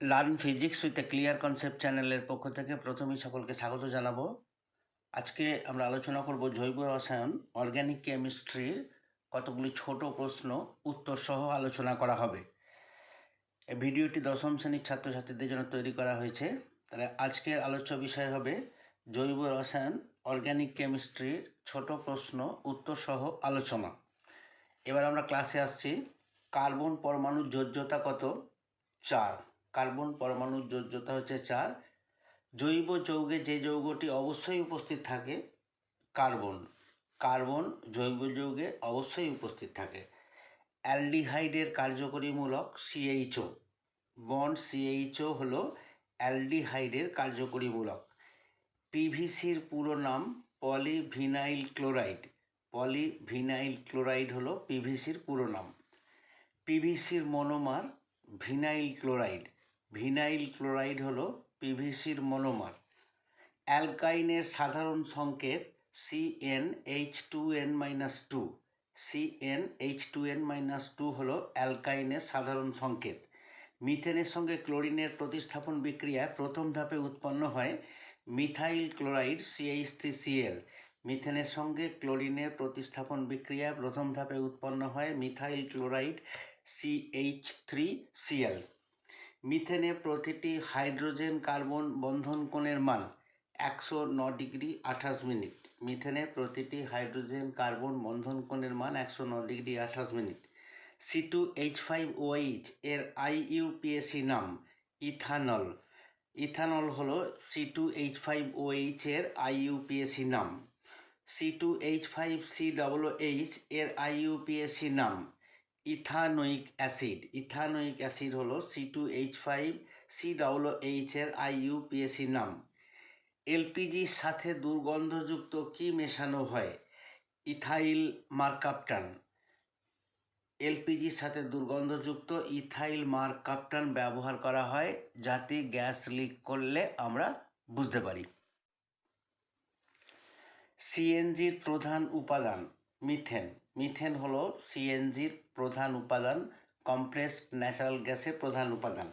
Learn physics with a clear concept চ্যানেলের পক্ষ থেকে প্রথমেই সকলকে স্বাগত জানাবো। আজকে আমরা আলোচনা করব জৈব রসায়ন অর্গ্যানিক কেমিস্ট্রির কতগুলি ছোট প্রশ্ন উত্তর সহ আলোচনা করা হবে। এই ভিডিওটি দশম শ্রেণীর ছাত্রছাত্রীদের জন্য তৈরি করা হয়েছে। তাহলে আজকের আলোচ্য বিষয় হবে জৈব রসায়ন অর্গ্যানিক কেমিস্ট্রির ছোট প্রশ্ন উত্তর সহ আলোচনা। এবার আমরা ক্লাসে আসছি। কার্বন পরমাণুর যোজ্যতা কত? 4। কার্বন পরমাণুর যোজ্যতা হচ্ছে 4। জৈব যৌগে যে যৌগটি অবশ্যই উপস্থিত থাকে কার্বন। কার্বন জৈব যৌগে অবশ্যই উপস্থিত থাকে। অ্যালডিহাইডের কার্যকরী মূলক CHO। বন্ড CHO হলো অ্যালডিহাইডের কার্যকরী মূলক। পিভিসির পুরো নাম পলিভিনাইল ক্লোরাইড। পলিভিনাইল ক্লোরাইড হলো পিভিসির পুরো নাম। পিভিসির monomer vinyl chloride. Vinyl chloride হলো পিভিসির মনোমার। অ্যালকাইনের সাধারণ সংকেত CnH2n-2। CnH2n-2 হলো অ্যালকাইনের সাধারণ সংকেত। মিথেনের সঙ্গে ক্লোরিনের প্রতিস্থাপন বিক্রিয়ায় প্রথম ধাপে উৎপন্ন হয় মিথাইল ক্লোরাইড CH3Cl। মিথেনের সঙ্গে ক্লোরিনের প্রতিস্থাপন বিক্রিয়ায় প্রথম ধাপে উৎপন্ন হয় মিথাইল ক্লোরাইড CH3Cl। মিথেনে প্রতিটি হাইড্রোজেন কার্বন বন্ধন কোণের মান 109 ডিগ্রি 28 মিনিট। মিথেনে প্রতিটি হাইড্রোজেন কার্বন বন্ধন কোণের মান 109 ডিগ্রি 28 মিনিট। C2H5OH এর IUPAC নাম ইথানল। ইথানল হলো C2H5OH এর IUPAC নাম। C2H5COOH এর IUPAC নাম ইথানোয়িক অ্যাসিড। ইথানোয়িক অ্যাসিড হলো C2H5COOH এর IUPAC নাম। এলপিজির সাথে দুর্গন্ধযুক্ত কি মেশানো হয়? ইথাইল মারকাপ্টান। এলপিজির সাথে দুর্গন্ধযুক্ত ইথাইল মারকাপ্টান ব্যবহার করা হয় যাতে গ্যাস লিক করলে আমরা বুঝতে পারি। সিএনজির প্রধান উপাদান মিথেন। মিথেন হলো সিএনজির প্রধান উপাদান, কম্প্রেসড ন্যাচারাল গ্যাসের প্রধান উপাদান।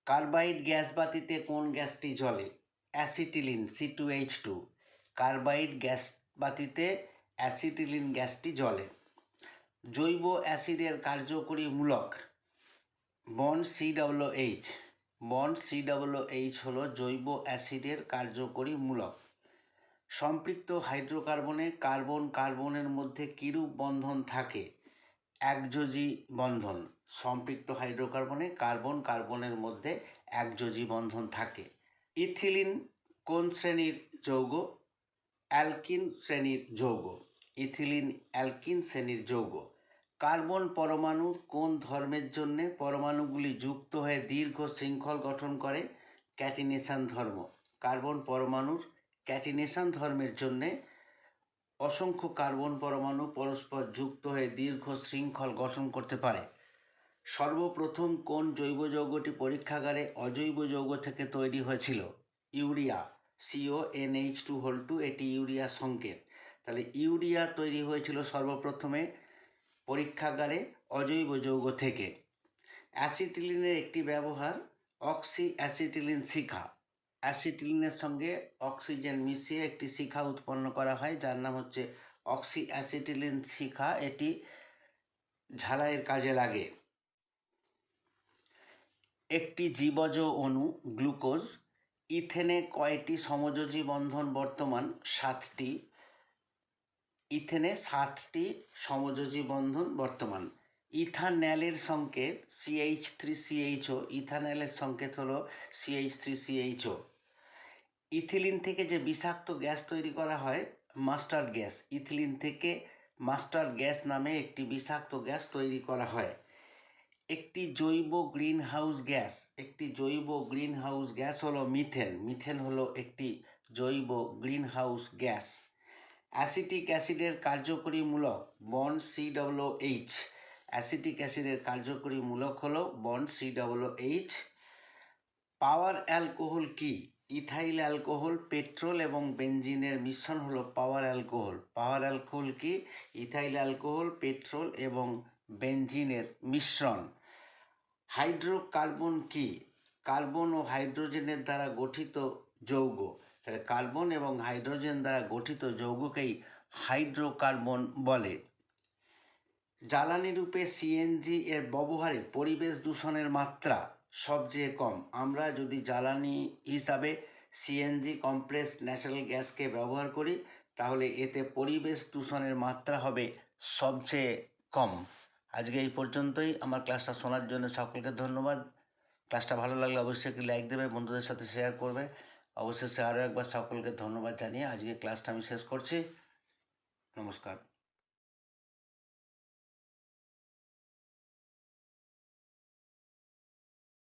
কার্বাইড গ্যাস বাতিতে কোন গ্যাসটি জ্বলে? Acetylene C2H2। কার্বাইড গ্যাস বাতিতে অ্যাসিটিলিন গ্যাসটি জ্বলে। জৈব অ্যাসিডের কার্যকরী মূলক বন্ড COOH। বন্ড COOH হলো জৈব অ্যাসিডের কার্যকরী মূলক। সম্পৃক্ত হাইড্রোকার্বনে কার্বন কার্বনের মধ্যে কিরূপ বন্ধন থাকে? একযোজী বন্ধন। সম্পৃক্ত হাইড্রোকার্বনে কার্বন কার্বনের মধ্যে একযোজী বন্ধন থাকে। ইথিলিন কোন শ্রেণীর যৌগ? অ্যালকিন শ্রেণীর যৌগ। ইথিলিন অ্যালকিন শ্রেণীর যৌগ। কার্বন পরমাণুর কোন ধর্মের জন্যে পরমাণুগুলি যুক্ত হয়ে দীর্ঘ শৃঙ্খল গঠন করে? ক্যাটিনেশন ধর্ম। কার্বন পরমাণুর ক্যাটিনেশন ধর্মের জন্যে অসংখ্য কার্বন পরমাণু পরস্পর যুক্ত হয়ে দীর্ঘ শৃঙ্খল গঠন করতে পারে। সর্বপ্রথম কোন জৈব যৌগটি পরীক্ষাগারে অজৈব যৌগ থেকে তৈরি হয়েছিল? ইউরিয়া CONH2 এটি ইউরিয়া সংকেত। তাহলে ইউরিয়া তৈরি হয়েছিল সর্বপ্রথমে পরীক্ষাগারে অজৈব যৌগ থেকে। অ্যাসিটিলিনের একটি ব্যবহার অক্সি অ্যাসিটিলিন শিখা। অ্যাসিটিলিনের সঙ্গে অক্সিজেন মিশিয়ে একটি শিখা উৎপন্ন করা হয় যার নাম হচ্ছে অক্সি অ্যাসিটিলিন শিখা। এটি ঝালাইয়ের কাজে লাগে। একটি জীবজ অণু গ্লুকোজ। ইথেনে কয়টি সমযোজী বন্ধন বর্তমান? 7টি। ইথেনে 7টি সমযোজী বন্ধন বর্তমান। ইথানলের সংকেত CH3CHO। ইথানলের সংকেত হলো CH3CHO। ইথিলিন থেকে যে বিষাক্ত গ্যাস তৈরি করা হয় মাস্টার্ড গ্যাস। ইথিলিন থেকে মাস্টার্ড গ্যাস নামে একটি বিষাক্ত গ্যাস তৈরি করা হয়। একটি জৈব গ্রিনহাউস গ্যাস। একটি জৈব গ্রিনহাউস গ্যাস হলো মিথেন। মিথেন হলো একটি জৈব গ্রিনহাউস গ্যাস। অ্যাসিটিক অ্যাসিডের কার্যকরী মূলক বন্ড COOH। অ্যাসিটিক অ্যাসিডের কার্যকরী মূলক হলো বন্ড COOH। পাওয়ার অ্যালকোহল কি? ইথাইল অ্যালকোহল, পেট্রোল এবং বেনজিনের মিশ্রণ হলো পাওয়ার অ্যালকোহল। পাওয়ার অ্যালকোহল কি? ইথাইল অ্যালকোহল, পেট্রোল এবং বেনজিনের মিশ্রণ। হাইড্রোকার্বন কি? কার্বন ও হাইড্রোজেনের দ্বারা গঠিত যৌগ। তাহলে কার্বন এবং হাইড্রোজেন দ্বারা গঠিত যৌগকেই হাইড্রোকার্বন বলে। জ্বালানি রূপে সিএনজি এর ব্যবহারে পরিবেশ দূষণের মাত্রা সবচেয়ে কম। আমরা যদি জ্বালানি হিসাবে সিএনজি কম্প্রেসড ন্যাচারাল গ্যাসকে ব্যবহার করি তাহলে এতে পরিবেশ দূষণের মাত্রা হবে সবচেয়ে কম। আজকে এই পর্যন্তই। আমার ক্লাসটা শোনার জন্য সকলকে ধন্যবাদ। ক্লাসটা ভালো লাগলে অবশ্যই একটি লাইক দেবে, বন্ধুদের সাথে শেয়ার করবে। অবশেষে আরও একবার সকলকে ধন্যবাদ জানিয়ে আজকে ক্লাসটা আমি শেষ করছি। নমস্কার।